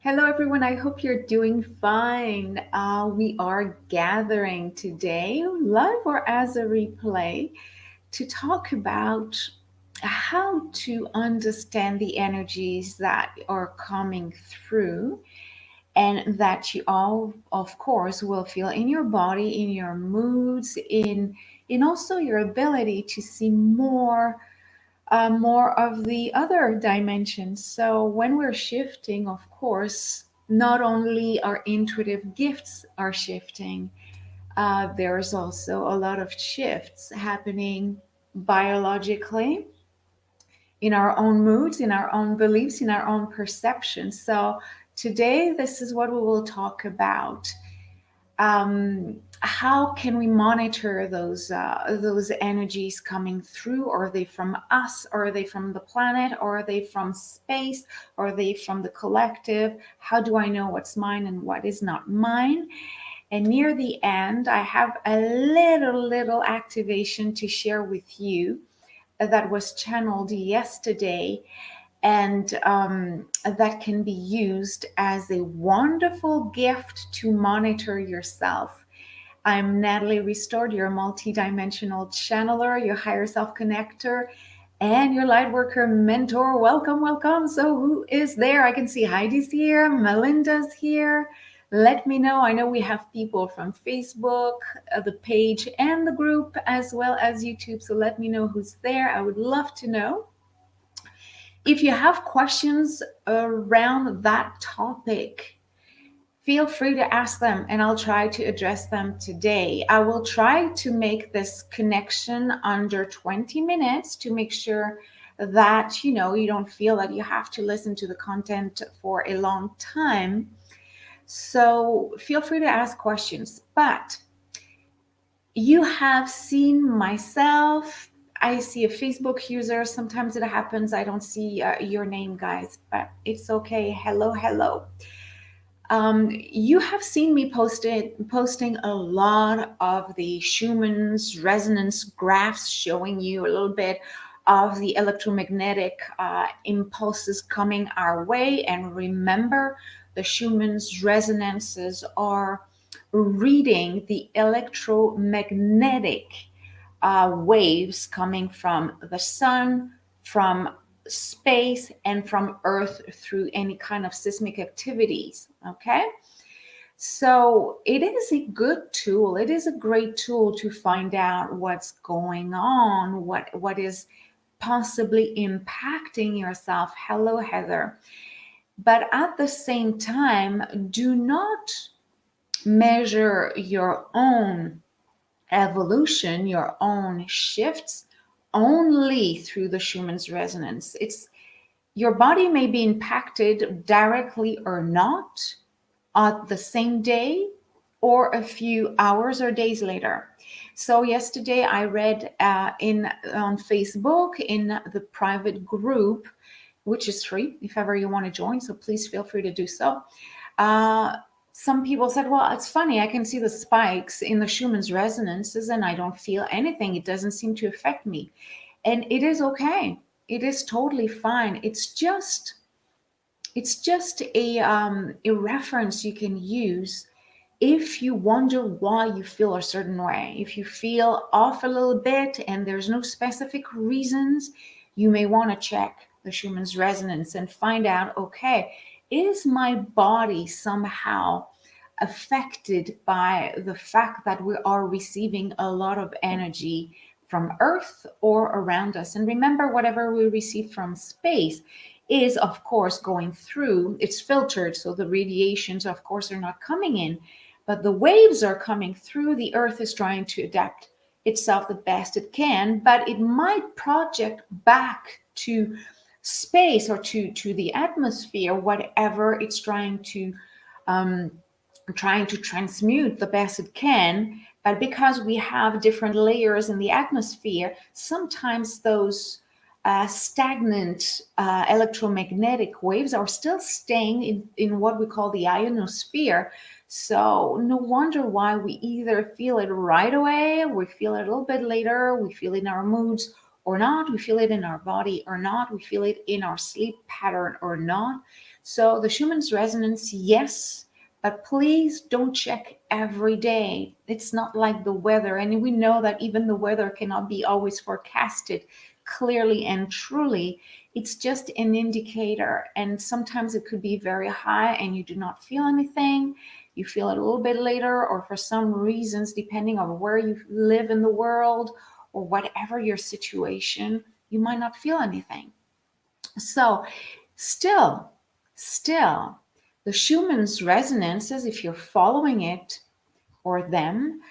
Hello, everyone. I hope you're doing fine. We are gathering today, live or as a replay, to talk about how to understand the energies that are coming through and that you all, of course, will feel in your body, in your moods, in also your ability to see more of the other dimensions. So when we're shifting, of course, not only our intuitive gifts are shifting, there's also a lot of shifts happening biologically in our own moods, in our own beliefs, in our own perceptions. So today, this is what we will talk about. How can we monitor those energies coming through? Are they from us? Or are they from the planet? Or are they from space? Or are they from the collective? How do I know what's mine and what is not mine? And near the end, I have a little activation to share with you that was channeled yesterday, and that can be used as a wonderful gift to monitor yourself. I'm Natalie Restored, your multidimensional channeler, your higher self connector, and your light worker mentor. Welcome, welcome. So, who is there? I can see Heidi's here, Melinda's here. Let me know. I know we have people from Facebook, the page, and the group, as well as YouTube. So, let me know who's there. I would love to know. If you have questions around that topic, feel free to ask them and I'll try to address them today. I will try to make this connection under 20 minutes to make sure that you don't feel that you have to listen to the content for a long time. So feel free to ask questions. But you have seen myself. I see a Facebook user. Sometimes it happens. I don't see your name, guys, but it's okay. Hello, hello. You have seen me posting a lot of the Schumann's resonance graphs, showing you a little bit of the electromagnetic impulses coming our way. And remember, the Schumann's resonances are reading the electromagnetic waves coming from the sun, from space, and from Earth through any kind of seismic activities. Okay. So it is a good tool. It is a great tool to find out what's going on, what is possibly impacting yourself. Hello, Heather. But at the same time, do not measure your own evolution, your own shifts, only through the Schumann's resonance. It's your body may be impacted directly or not at the same day or a few hours or days later. So yesterday I read on Facebook in the private group, which is free if ever you want to join. So please feel free to do so. Some people said, well, it's funny. I can see the spikes in the Schumann's resonances and I don't feel anything. It doesn't seem to affect me. And it is okay. It is totally fine. It's just a reference you can use if you wonder why you feel a certain way. If you feel off a little bit and there's no specific reasons, you may want to check the Schumann's resonance and find out, okay, is my body somehow affected by the fact that we are receiving a lot of energy from Earth or around us? And remember, whatever we receive from space is, of course, going through, it's filtered. So the radiations, of course, are not coming in, but the waves are coming through. The Earth is trying to adapt itself the best it can, but it might project back to space or to the atmosphere, whatever it's trying to transmute the best it can. But because we have different layers in the atmosphere, sometimes those stagnant electromagnetic waves are still staying in what we call the ionosphere. So no wonder why we either feel it right away, we feel it a little bit later, we feel it in our moods, or not, we feel it in our body or not, we feel it in our sleep pattern or not. So the Schumann's resonance, yes, but please don't check every day. It's not like the weather, and we know that even the weather cannot be always forecasted clearly and truly. It's just an indicator, and sometimes it could be very high and you do not feel anything. You feel it a little bit later, or for some reasons, depending on where you live in the world or whatever your situation, you might not feel anything. So still, the Schumann's resonances, if you're following it or them,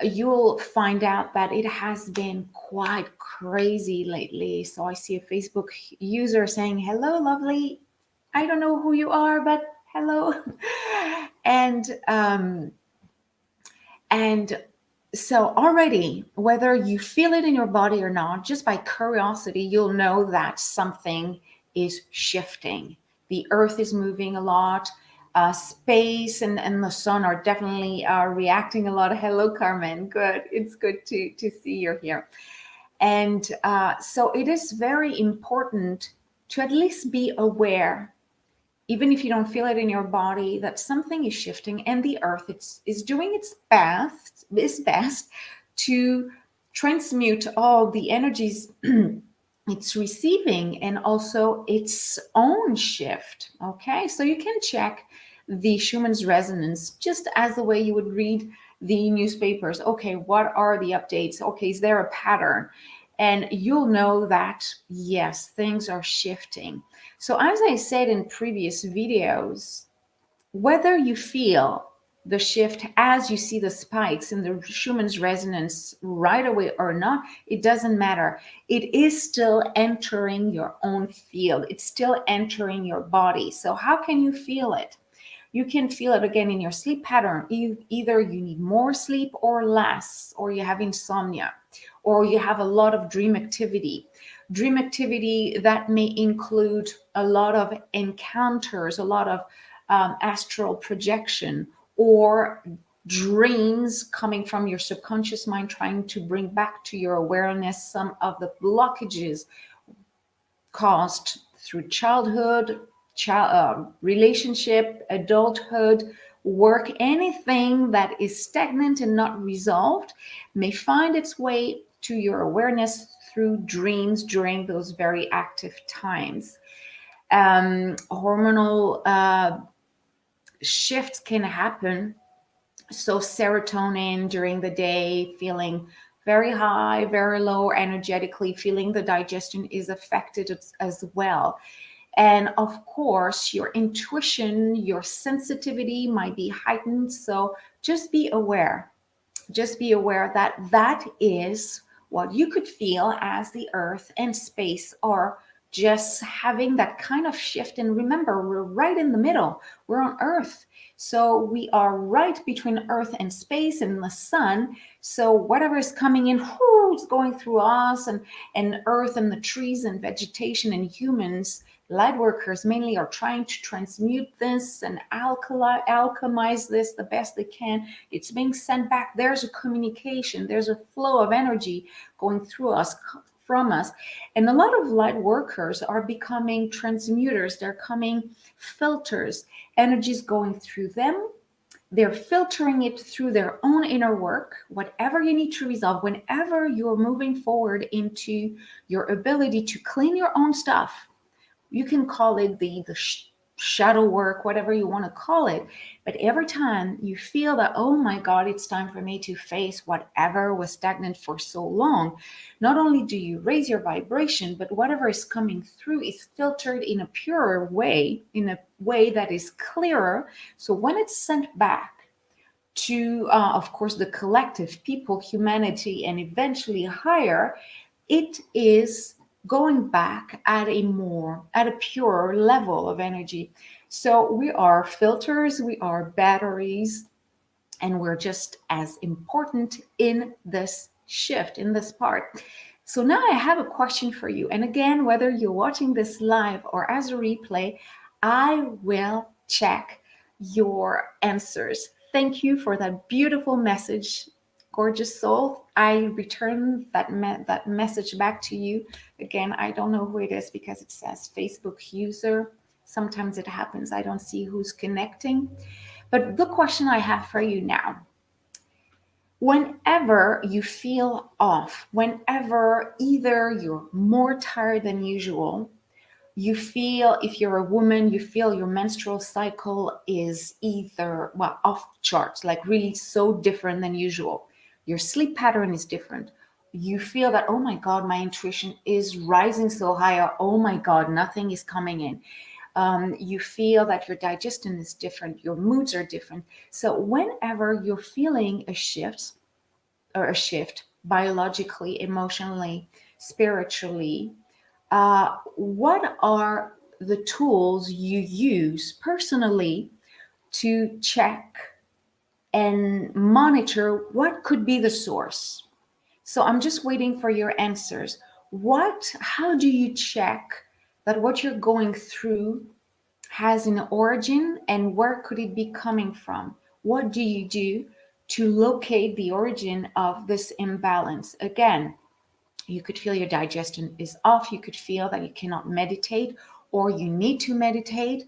you'll find out that it has been quite crazy lately. So I see a Facebook user saying, "Hello, lovely. I don't know who you are, but hello." and and so already, whether you feel it in your body or not, just by curiosity, you'll know that something is shifting. The earth is moving a lot. Space and the sun are definitely reacting a lot. Hello, Carmen. Good. It's good to see you're here. And so it is very important to at least be aware, even if you don't feel it in your body, that something is shifting, and the earth is doing its best to transmute all the energies it's receiving and also its own shift. Okay, so you can check the Schumann's resonance just as the way you would read the newspapers. Okay, what are the updates? Okay, is there a pattern? And you'll know that yes, things are shifting. So as I said in previous videos, whether you feel the shift as you see the spikes in the Schumann's resonance right away or not, it doesn't matter. It is still entering your own field. It's still entering your body. So how can you feel it? You can feel it again in your sleep pattern. Either you need more sleep or less, or you have insomnia, or you have a lot of dream activity. Dream activity that may include a lot of encounters, a lot of astral projection, or dreams coming from your subconscious mind trying to bring back to your awareness some of the blockages caused through childhood, relationship, adulthood, work. Anything that is stagnant and not resolved may find its way to your awareness through dreams during those very active times. Hormonal shifts can happen. So serotonin during the day, feeling very high, very low energetically, feeling the digestion is affected as well. And of course, your intuition, your sensitivity might be heightened. So just be aware. Just be aware that that is what you could feel as the earth and space are just having that kind of shift. And remember, we're right in the middle. We're on earth. So we are right between earth and space and the sun. So whatever is coming in, is going through us, and earth and the trees and vegetation and humans, light workers mainly, are trying to transmute this and alchemize this the best they can. It's being sent back. There's a communication, there's a flow of energy going through us, from us. And a lot of light workers are becoming transmuters. They're coming filters. Energies going through them. They're filtering it through their own inner work, whatever you need to resolve, whenever you're moving forward into your ability to clean your own stuff. You can call it the shadow work, whatever you want to call it. But every time you feel that, oh my God, it's time for me to face whatever was stagnant for so long, not only do you raise your vibration, but whatever is coming through is filtered in a purer way, in a way that is clearer. So when it's sent back to, of course, the collective, people, humanity, and eventually higher, it is going back at a purer level of energy. So we are filters, we are batteries, and we're just as important in this shift, in this part. So now I have a question for you. And again, whether you're watching this live or as a replay, I will check your answers. Thank you for that beautiful message, gorgeous soul. I return that message back to you. Again, I don't know who it is because it says Facebook user. Sometimes it happens. I don't see who's connecting. But the question I have for you now, whenever you feel off, whenever either you're more tired than usual, you feel, if you're a woman, you feel your menstrual cycle is either, well, off the charts, like really so different than usual. Your sleep pattern is different. You feel that, oh my God, my intuition is rising so high, or oh my God, nothing is coming in. You feel that your digestion is different, your moods are different. So whenever you're feeling a shift biologically, emotionally, spiritually, what are the tools you use personally to check and monitor what could be the source? So I'm just waiting for your answers. How do you check that what you're going through has an origin, and where could it be coming from? What do you do to locate the origin of this imbalance? Again, you could feel your digestion is off. You could feel that you cannot meditate, or you need to meditate.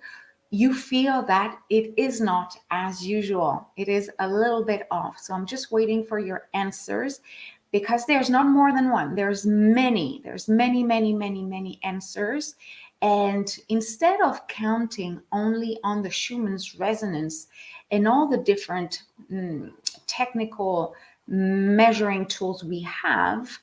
You feel that it is not as usual. It is a little bit off. So I'm just waiting for your answers, because there's not more than one. There's many, many answers. And instead of counting only on the Schumann's resonance and all the different technical measuring tools we have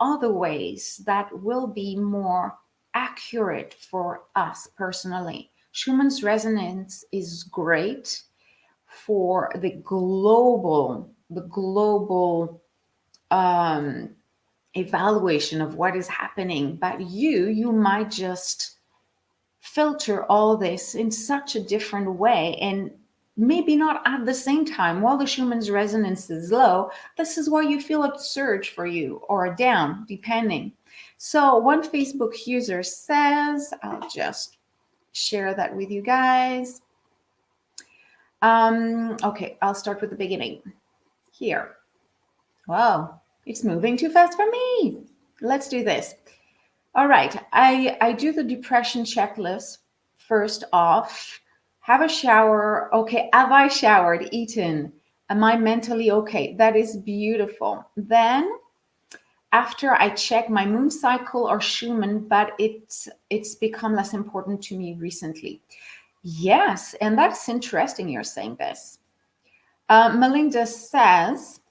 other ways that will be more accurate for us personally. Schumann's resonance is great for the global evaluation of what is happening, but you might just filter all this in such a different way, and maybe not at the same time. While the Schumann's resonance is low, this is why you feel a surge for you, or a down, depending. So one Facebook user says, I'll just share that with you guys. Okay, I'll start with the beginning here. Wow, it's moving too fast for me. Let's do this. All right, I do the depression checklist first off. Have a shower. Okay, have I showered, eaten? Am I mentally okay? That is beautiful. Then after I check my moon cycle or Schumann, but it's become less important to me recently. Yes, and that's interesting you're saying this. Melinda says,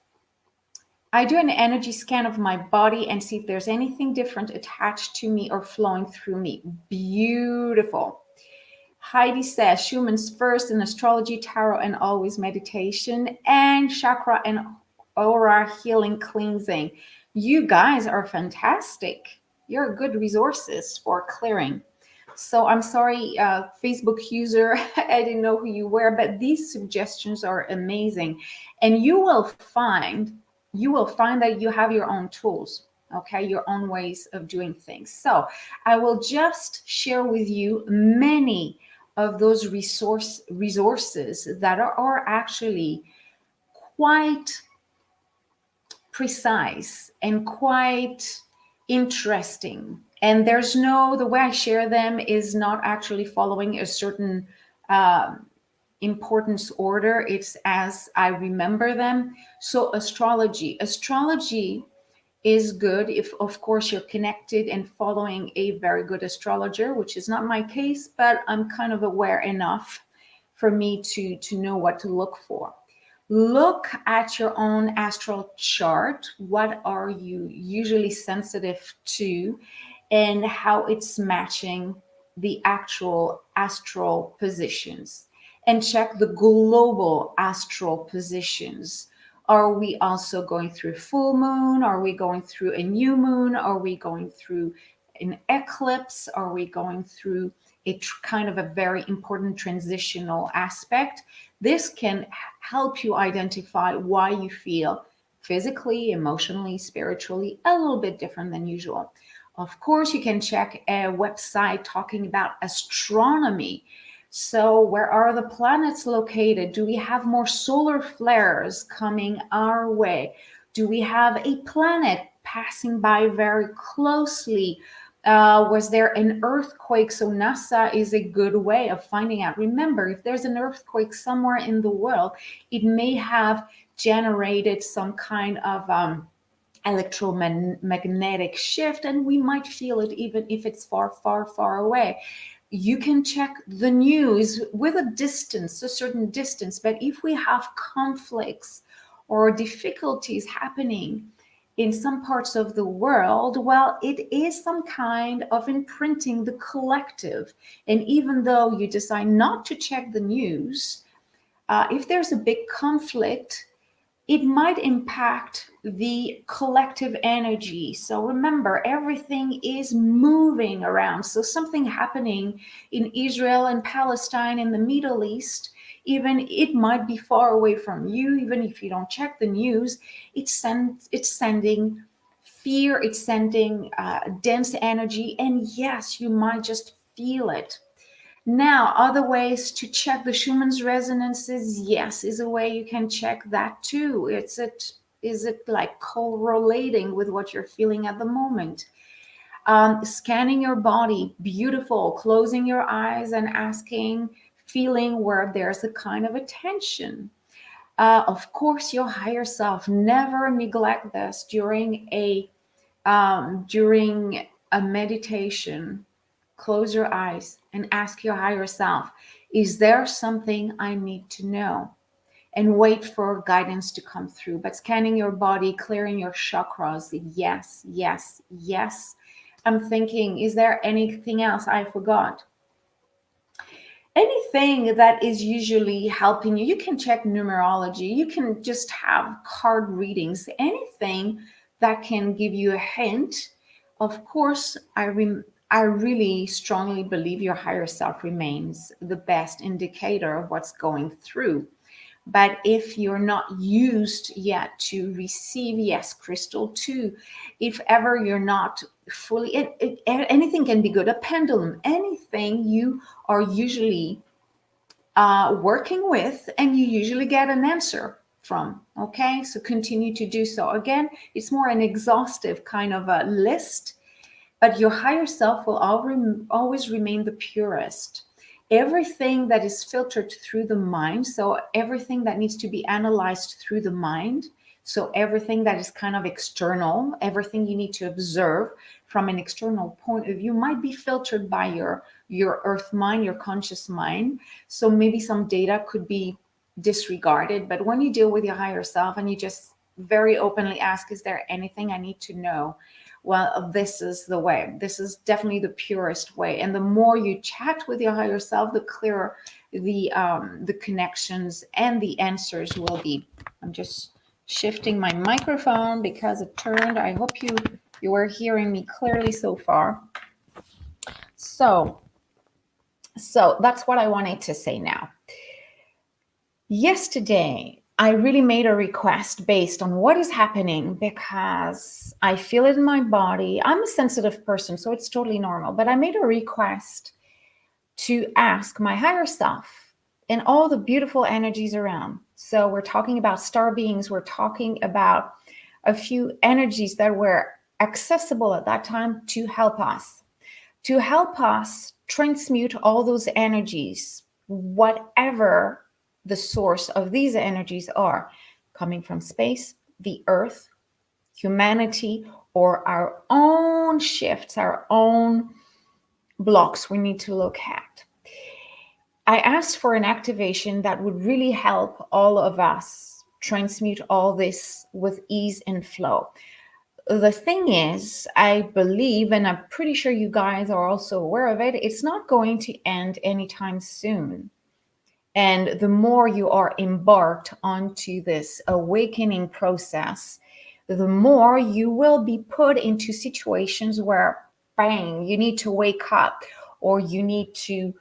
I do an energy scan of my body and see if there's anything different attached to me or flowing through me. Beautiful. Heidi says Schumann's first in astrology, tarot, and always meditation, and chakra and aura healing cleansing. You guys are fantastic. You're good resources for clearing. So I'm sorry, Facebook user, I didn't know who you were, but these suggestions are amazing. And you will find that you have your own tools, okay, your own ways of doing things. So I will just share with you many of those resources that are actually quite precise and quite interesting. And the way I share them is not actually following a certain importance order. It's as I remember them. So astrology is good if, of course, you're connected and following a very good astrologer, which is not my case, but I'm kind of aware enough for me to know what to look for. Look at your own astral chart. What are you usually sensitive to, and how it's matching the actual astral positions? And check the global astral positions. Are we also going through full moon? Are we going through a new moon? Are we going through an eclipse? Are we going through kind of a very important transitional aspect? This can help you identify why you feel physically, emotionally, spiritually a little bit different than usual. Of course, you can check a website talking about astronomy. So where are the planets located? Do we have more solar flares coming our way? Do we have a planet passing by very closely? Was there an earthquake? So NASA is a good way of finding out. Remember, if there's an earthquake somewhere in the world, it may have generated some kind of electromagnetic shift, and we might feel it even if it's far, far, far away. You can check the news with a distance, a certain distance, but if we have conflicts or difficulties happening in some parts of the world, well, it is some kind of imprinting the collective. And even though you decide not to check the news, if there's a big conflict, it might impact the collective energy. So remember, everything is moving around. So something happening in Israel and Palestine in the Middle East, even it might be far away from you, even if you don't check the news, it's sending fear, it's sending dense energy. And yes, you might just feel it. Now, other ways to check the Schumann's resonances, yes, is a way you can check that too. Is it like correlating with what you're feeling at the moment? Scanning your body, beautiful, closing your eyes and asking, feeling where there's a kind of a tension. Of course, your higher self. Never neglect this during a meditation. Close your eyes and ask your higher self, is there something I need to know? And wait for guidance to come through. But scanning your body, clearing your chakras, yes, yes, yes. I'm thinking, is there anything else I forgot? Anything that is usually helping you, you can check numerology, you can just have card readings, anything that can give you a hint. Of course, I really strongly believe your higher self remains the best indicator of what's going through. But if you're not used yet to receive, yes, crystal too, if ever you're not fully, anything can be good, a pendulum, anything you are usually working with and you usually get an answer from. Okay, so continue to do so. Again, it's more an exhaustive kind of a list, but your higher self will always remain the purest. Everything that is filtered through the mind, so everything that needs to be analyzed through the mind, so everything that is kind of external, everything you need to observe from an external point of view might be filtered by your earth mind, your conscious mind. So maybe some data could be disregarded, but when you deal with your higher self and you just very openly ask, is there anything I need to know? Well, this is the way. This is definitely the purest way. And the more you chat with your higher self, the clearer the connections and the answers will be. I'm just shifting my microphone because it turned. I hope you are hearing me clearly so far. So that's what I wanted to say now. Yesterday, I really made a request based on what is happening because I feel it in my body. I'm a sensitive person, so it's totally normal. But I made a request to ask my higher self and all the beautiful energies around. So we're talking about star beings. We're talking about a few energies that were accessible at that time to help us transmute all those energies, whatever the source of these energies are, coming from space, the earth, humanity, or our own shifts, our own blocks we need to look at. I asked for an activation that would really help all of us transmute all this with ease and flow. The thing is, I believe, and I'm pretty sure you guys are also aware of it, it's not going to end anytime soon. And the more you are embarked onto this awakening process, the more you will be put into situations where, bang, you need to wake up, or you need to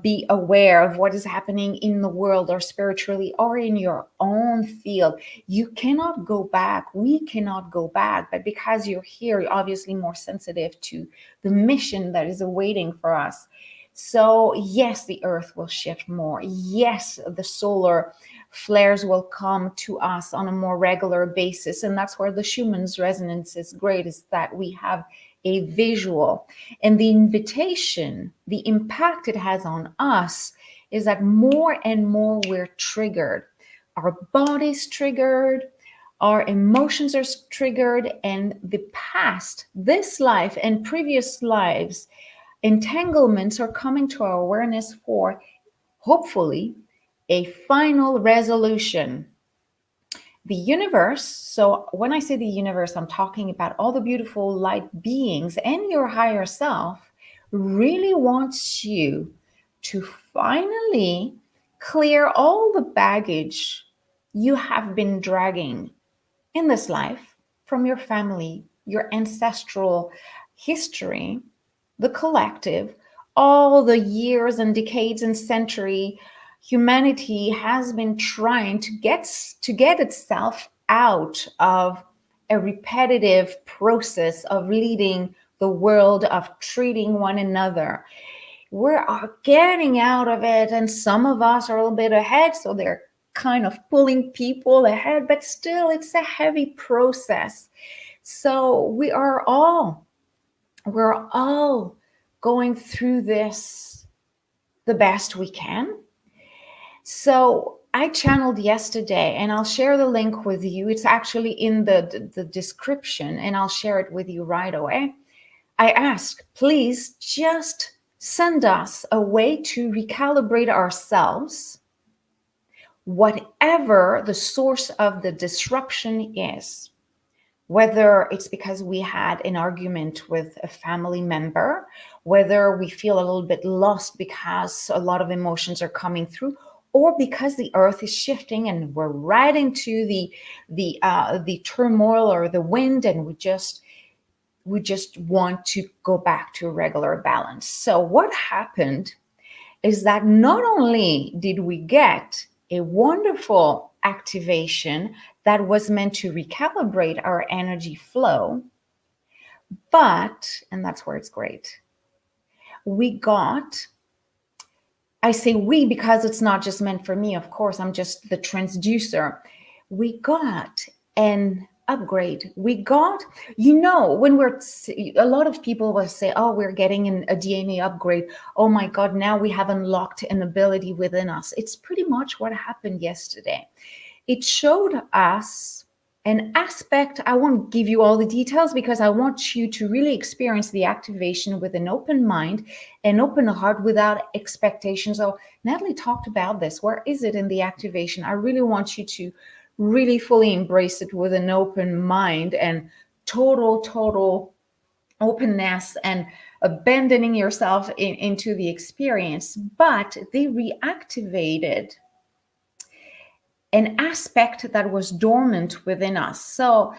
be aware of what is happening in the world or spiritually or in your own field. You cannot go back. We cannot go back. But because you're here, you're obviously more sensitive to the mission that is awaiting for us. So yes, the earth will shift more. Yes, the solar flares will come to us on a more regular basis. And that's where the Schumann's resonance is great, is that we have a visual. And the invitation, the impact it has on us is that more and more we're triggered. Our body's triggered, our emotions are triggered, and the past, this life and previous lives, entanglements are coming to our awareness for, hopefully, a final resolution. The universe, so when I say the universe, I'm talking about all the beautiful light beings and your higher self, really wants you to finally clear all the baggage you have been dragging in this life from your family, your ancestral history, the collective, all the years and decades and century humanity has been trying to get itself out of a repetitive process of leading the world, of treating one another. We're getting out of it, and some of us are a little bit ahead, so they're kind of pulling people ahead, but still it's a heavy process. So we're all going through this the best we can. So I channeled yesterday, and I'll share the link with you. It's actually in the description, and I'll share it with you right away. I asked, please just send us a way to recalibrate ourselves, whatever the source of the disruption is. Whether it's because we had an argument with a family member, whether we feel a little bit lost because a lot of emotions are coming through, or because the earth is shifting and we're right into the turmoil or the wind, and we just want to go back to a regular balance. So what happened is that not only did we get a wonderful activation that was meant to recalibrate our energy flow, but, and that's where it's great, we got, I say we because it's not just meant for me, of course, I'm just the transducer. We got an upgrade. We got, when a lot of people will say, oh, we're getting a DNA upgrade. Oh my God, now we have unlocked an ability within us. It's pretty much what happened yesterday. It showed us an aspect. I won't give you all the details because I want you to really experience the activation with an open mind, an open heart, without expectations. So Natalie talked about this. Where is it in the activation? I really want you to really fully embrace it with an open mind and total openness and abandoning yourself into the experience. But they reactivated an aspect that was dormant within us. So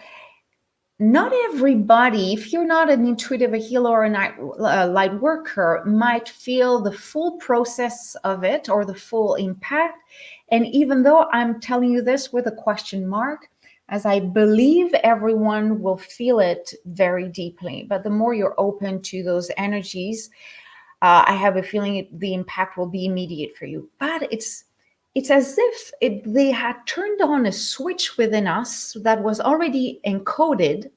not everybody, if you're not an intuitive, a healer, or a light worker, might feel the full process of it or the full impact. And even though I'm telling you this with a question mark, as I believe everyone will feel it very deeply, but the more you're open to those energies, I have a feeling the impact will be immediate for you. But it's as if they had turned on a switch within us that was already encoded,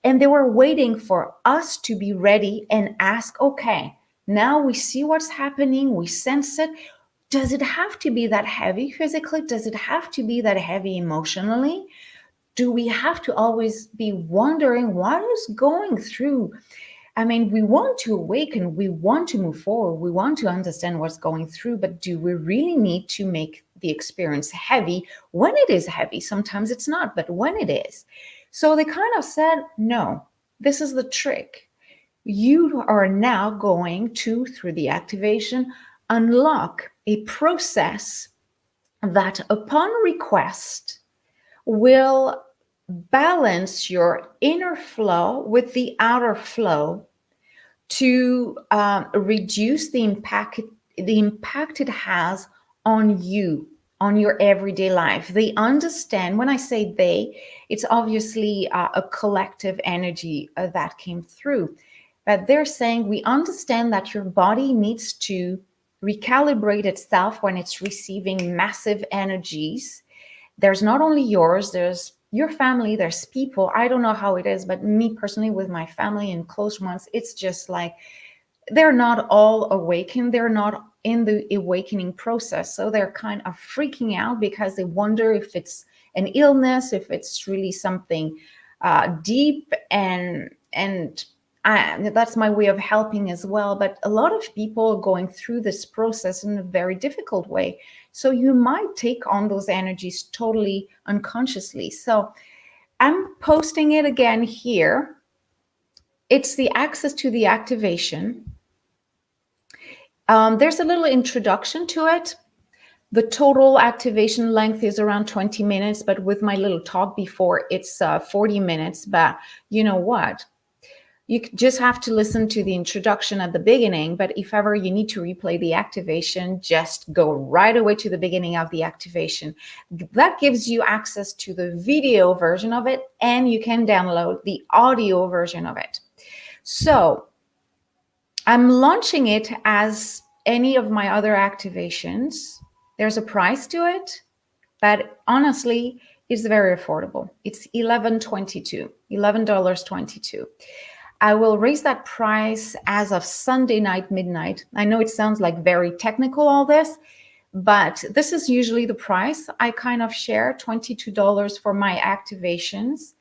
and they were waiting for us to be ready and ask, okay, now we see what's happening, we sense it. Does it have to be that heavy physically? Does it have to be that heavy emotionally? Do we have to always be wondering what is going through? I mean, we want to awaken, we want to move forward, we want to understand what's going through, but do we really need to make the experience heavy when it is heavy? Sometimes it's not, but when it is. So they kind of said, no, this is the trick. You are now going to, through the activation, unlock a process that upon request will balance your inner flow with the outer flow to reduce the impact it has on you, on your everyday life. They understand. When I say they, it's obviously a collective energy that came through. But they're saying we understand that your body needs to recalibrate itself when it's receiving massive energies. There's not only yours, there's your family, there's people. I don't know how it is, but me personally, with my family and close ones, it's just like they're not all awakened. They're not in the awakening process. So they're kind of freaking out because they wonder if it's an illness, if it's really something deep. That's my way of helping as well. But a lot of people are going through this process in a very difficult way. So you might take on those energies totally unconsciously. So I'm posting it again here. It's the access to the activation. There's a little introduction to it. The total activation length is around 20 minutes, but with my little talk before, it's 40 minutes. But you know what? You just have to listen to the introduction at the beginning. But if ever you need to replay the activation, just go right away to the beginning of the activation. That gives you access to the video version of it, and you can download the audio version of it. So I'm launching it as any of my other activations. There's a price to it, but honestly, it's very affordable. It's $11.22. I will raise that price as of Sunday night, midnight. I know it sounds like very technical, all this, but this is usually the price. I kind of share $22 for my activations.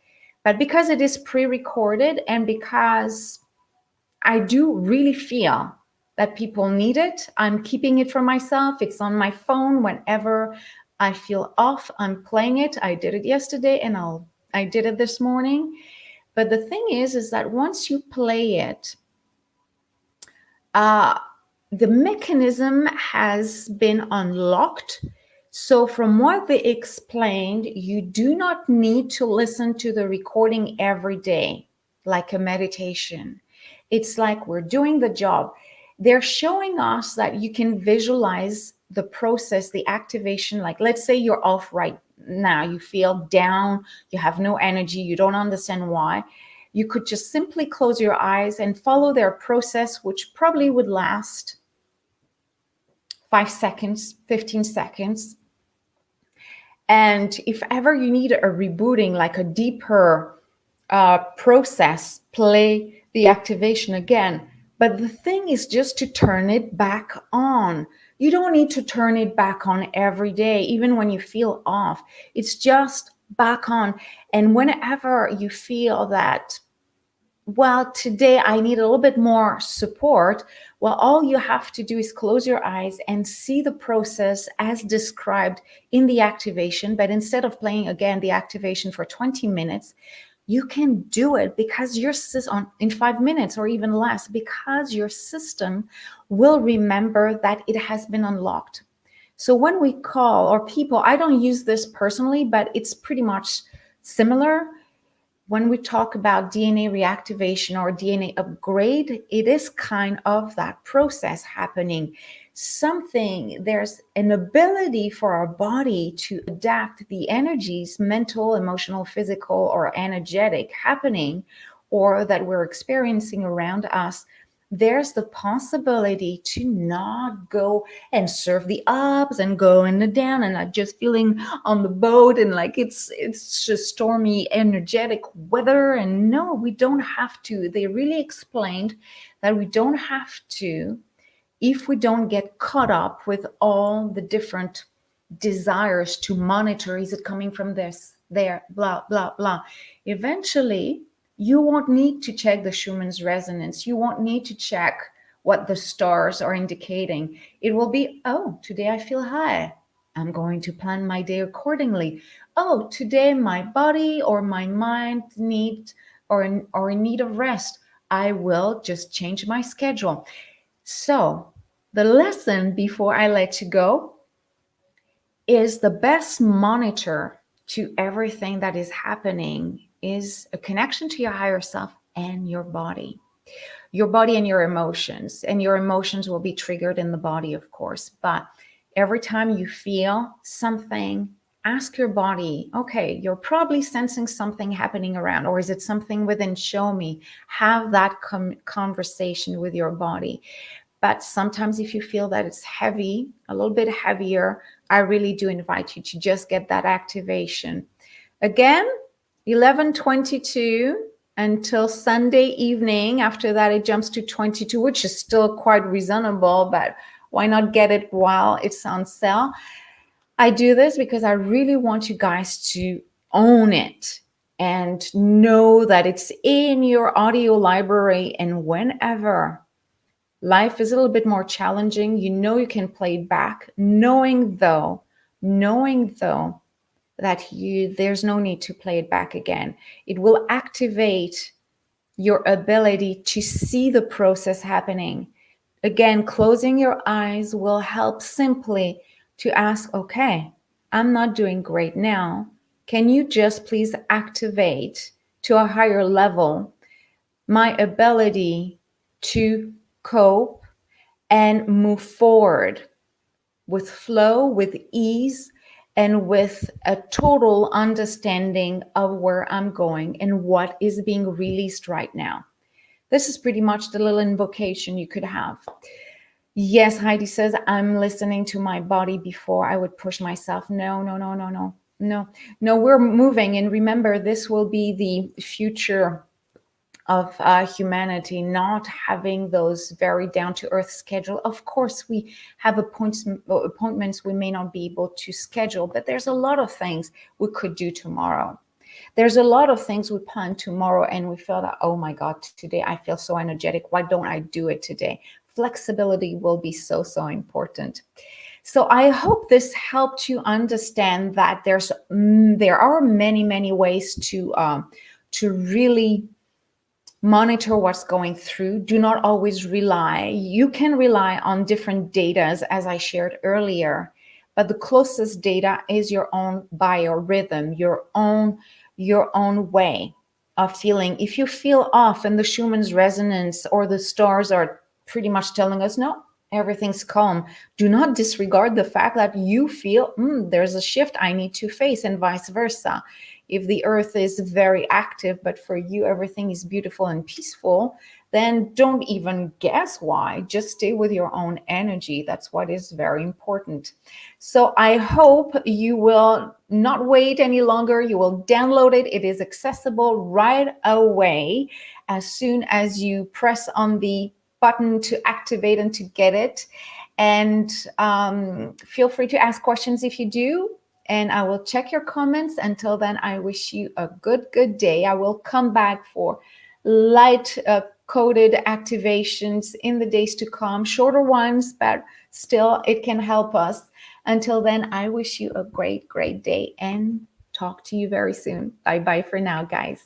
But because it is pre-recorded and because I do really feel that people need it, I'm keeping it for myself. It's on my phone whenever I feel off. I'm playing it. I did it yesterday and I did it this morning. But the thing is that once you play it, the mechanism has been unlocked. So from what they explained, you do not need to listen to the recording every day, like a meditation. It's like we're doing the job. They're showing us that you can visualize the process, the activation. Like, let's say you're off right now, you feel down, you have no energy, you don't understand why. You could just simply close your eyes and follow their process, which probably would last 5 seconds, 15 seconds. And if ever you need a rebooting, like a deeper process, play the activation again. But the thing is just to turn it back on. You don't need to turn it back on every day, even when you feel off. It's just back on. And whenever you feel that, well, today I need a little bit more support, well, all you have to do is close your eyes and see the process as described in the activation. But instead of playing again the activation for 20 minutes, you can do it because your system in 5 minutes or even less, because your system will remember that it has been unlocked. So when we call, or people, I don't use this personally, but it's pretty much similar. When we talk about DNA reactivation or DNA upgrade, it is kind of that process happening. There's an ability for our body to adapt the energies, mental, emotional, physical, or energetic happening, or that we're experiencing around us. There's the possibility to not go and surf the ups and go in the down and not just feeling on the boat and like it's just stormy energetic weather. And no, we don't have to. They really explained that we don't have to if we don't get caught up with all the different desires to monitor. Is it coming from this, there, blah, blah, blah. Eventually, you won't need to check the Schumann's resonance. You won't need to check what the stars are indicating. It will be, oh, today I feel high. I'm going to plan my day accordingly. Oh, today my body or my mind needs or in need of rest. I will just change my schedule. So the lesson before I let you go is the best monitor to everything that is happening is a connection to your higher self and your body and your emotions. And your emotions will be triggered in the body, of course. But every time you feel something ask your body, okay, you're probably sensing something happening around, or is it something within? Show me. Have that conversation with your body. But sometimes if you feel that it's heavy, a little bit heavier, I really do invite you to just get that activation. Again, 11:22 until Sunday evening. After that, it jumps to 22, which is still quite reasonable, but why not get it while it's on sale? I do this because I really want you guys to own it and know that it's in your audio library. And whenever life is a little bit more challenging, you know you can play it back, knowing though that there's no need to play it back again. It will activate your ability to see the process happening. Again, closing your eyes will help simply to ask, okay, I'm not doing great now. Can you just please activate to a higher level my ability to cope and move forward with flow, with ease, and with a total understanding of where I'm going and what is being released right now. This is pretty much the little invocation you could have. Yes, Heidi says, I'm listening to my body before I would push myself. No, we're moving. And remember, this will be the future of humanity, not having those very down-to-earth schedule. Of course, we have appointments we may not be able to schedule, but there's a lot of things we could do tomorrow. There's a lot of things we plan tomorrow and we feel that, oh my God, today I feel so energetic. Why don't I do it today? Flexibility will be so important. So I hope this helped you understand that there are many ways to really monitor what's going through. Do not always rely. You can rely on different data, as I shared earlier, but the closest data is your own biorhythm, your own way of feeling. If you feel off and the Schumann's resonance or the stars are pretty much telling us, no, everything's calm, do not disregard the fact that you feel there's a shift I need to face, and vice versa. If the earth is very active, but for you everything is beautiful and peaceful, then don't even guess why. Just stay with your own energy. That's what is very important. So I hope you will not wait any longer. You will download it. It is accessible right away as soon as you press on the button to activate and to get it. And feel free to ask questions if you do. And I will check your comments. Until then, I wish you a good day. I will come back for light coded activations in the days to come, shorter ones, but still it can help us. Until then, I wish you a great day and talk to you very soon. Bye for now, guys.